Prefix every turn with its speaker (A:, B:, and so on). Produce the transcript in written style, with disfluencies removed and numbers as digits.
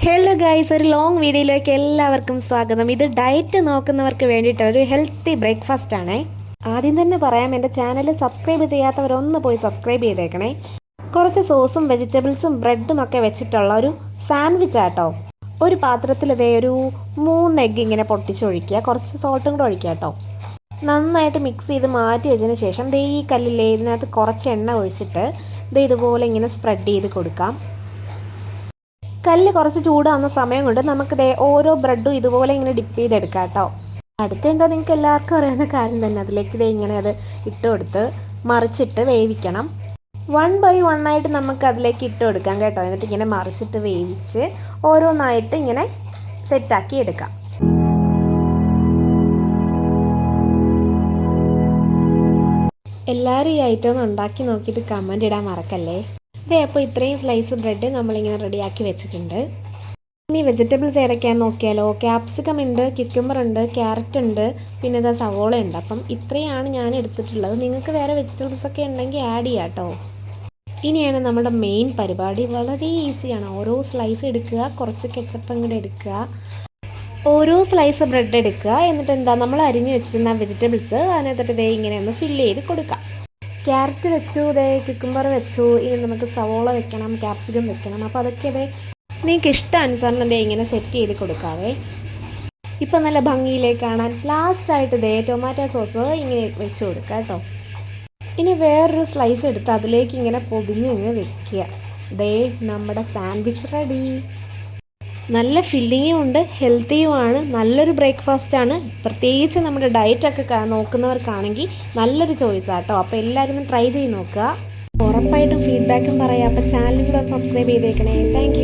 A: Hello guys, ഒരു long വീഡിയോയിലേക്ക് എല്ലാവർക്കും സ്വാഗതം. ഇത് ഡയറ്റ് നോക്കുന്നവർക്ക് വേണ്ടിയിട്ട് ഒരു ഹെൽത്തി ബ്രേക്ക്ഫാസ്റ്റ് ആണേ. ആദ്യം തന്നെ പറയാം, എൻ്റെ ചാനൽ സബ്സ്ക്രൈബ് ചെയ്യാത്തവരൊന്ന് പോയി സബ്സ്ക്രൈബ് ചെയ്തേക്കണേ. കുറച്ച് സോസും വെജിറ്റബിൾസും ബ്രെഡും ഒക്കെ വെച്ചിട്ടുള്ള ഒരു സാൻഡ്വിച്ച് ആട്ടോ. ഒരു പാത്രത്തിൽ ഇതേ ഒരു 3 എഗ്ഗ് ഇങ്ങനെ പൊട്ടിച്ചൊഴിക്കുക, കുറച്ച് സോൾട്ടും കൂടെ ഒഴിക്കുക കേട്ടോ. നന്നായിട്ട് മിക്സ് ചെയ്ത് മാറ്റി വെച്ചതിന് ശേഷം ദേ ഈ കല്ലില്ലേ, ഇതിനകത്ത് കുറച്ച് എണ്ണ ഒഴിച്ചിട്ട് ദേ ഇതുപോലെ ഇങ്ങനെ സ്പ്രെഡ് ചെയ്ത് കൊടുക്കാം. കല്ല് കുറച്ച് ചൂടാവുന്ന സമയം കൊണ്ട് നമുക്ക് ഓരോ ബ്രെഡും ഇതുപോലെ ഇങ്ങനെ ഡിപ്പ് ചെയ്തെടുക്കാം കേട്ടോ. അടുത്ത എന്താ, നിങ്ങൾക്ക് എല്ലാവർക്കും അറിയാവുന്ന കാര്യം തന്നെ. അതിലേക്ക് ഇങ്ങനെ അത് ഇട്ട് കൊടുത്ത് മറിച്ചിട്ട് വേവിക്കണം. 1 by 1 ആയിട്ട് നമുക്ക് അതിലേക്ക് ഇട്ട് കൊടുക്കാം കേട്ടോ. എന്നിട്ട് ഇങ്ങനെ മറിച്ചിട്ട് വേവിച്ച് ഓരോന്നായിട്ട് ഇങ്ങനെ സെറ്റാക്കി എടുക്കാം. എല്ലാവരും ഈ ഐറ്റം ഒന്ന് ഉണ്ടാക്കി നോക്കിയിട്ട് കമൻറ്റ് ഇടാൻ മറക്കല്ലേ. ഇതേ അപ്പോൾ ഇത്രയും സ്ലൈസ് ബ്രെഡ് നമ്മളിങ്ങനെ റെഡിയാക്കി വെച്ചിട്ടുണ്ട്. ഇനി വെജിറ്റബിൾസ് ഏതൊക്കെയാണെന്ന് നോക്കിയാലോ. ക്യാപ്സിക്കം ഉണ്ട്, ക്യുക്കുംബർ ഉണ്ട്, ക്യാരറ്റ് ഉണ്ട്, പിന്നെ ഇതാ സവോള ഉണ്ട്. അപ്പം ഇത്രയാണ് ഞാൻ എടുത്തിട്ടുള്ളത്. നിങ്ങൾക്ക് വേറെ വെജിറ്റബിൾസ് ഒക്കെ ഉണ്ടെങ്കിൽ ആഡ് ചെയ്യാം കേട്ടോ. ഇനിയാണ് നമ്മുടെ മെയിൻ പരിപാടി. വളരെ ഈസിയാണ്. ഓരോ സ്ലൈസ് എടുക്കുക, കുറച്ച് കെച്ചപ്പ് കൂടെ എടുക്കുക, ഓരോ സ്ലൈസ് ബ്രെഡ് എടുക്കുക. എന്നിട്ട് എന്താ, നമ്മൾ അരിഞ്ഞ് വെച്ചിരുന്ന വെജിറ്റബിൾസ് അതിനകത്തിട്ട് ഇങ്ങനെ ഒന്ന് ഫില്ല് ചെയ്ത് കൊടുക്കുക. ക്യാരറ്റ് വെച്ചു, ക്യുക്കുംബർ വെച്ചു, ഇനി നമുക്ക് സവോള വെക്കണം, ക്യാപ്സിക്കം വെക്കണം. അപ്പോൾ അതൊക്കെ നിങ്ങൾക്ക് ഇഷ്ടാനുസരണം ഇങ്ങനെ സെറ്റ് ചെയ്ത് കൊടുക്കാവേ. ഇപ്പം നല്ല ഭംഗിയിലേക്ക് കാണാൻ. ലാസ്റ്റായിട്ട് ടൊമാറ്റോ സോസ് ഇങ്ങനെ വെച്ച് കൊടുക്കുക കേട്ടോ. ഇനി വേറൊരു സ്ലൈസ് എടുത്ത് അതിലേക്ക് ഇങ്ങനെ പൊതിഞ്ഞ് ഇങ്ങനെ വെക്കുക. നമ്മുടെ സാൻഡ്വിച്ച് റെഡി. നല്ല ഫില്ലിങ്ങും ഉണ്ട്, ഹെൽത്തിയുമാണ്, നല്ലൊരു ബ്രേക്ക്ഫാസ്റ്റാണ്. പ്രത്യേകിച്ച് നമ്മുടെ ഡയറ്റൊക്കെ നോക്കുന്നവർക്കാണെങ്കിൽ നല്ലൊരു ചോയ്സാണ് കേട്ടോ. അപ്പോൾ എല്ലാവരും ട്രൈ ചെയ്ത് നോക്കുക. ഉറപ്പായിട്ടും ഫീഡ്ബാക്കും പറയാം. അപ്പോൾ ചാനൽ കൂടെ സബ്സ്ക്രൈബ് ചെയ്തേക്കണേ. താങ്ക്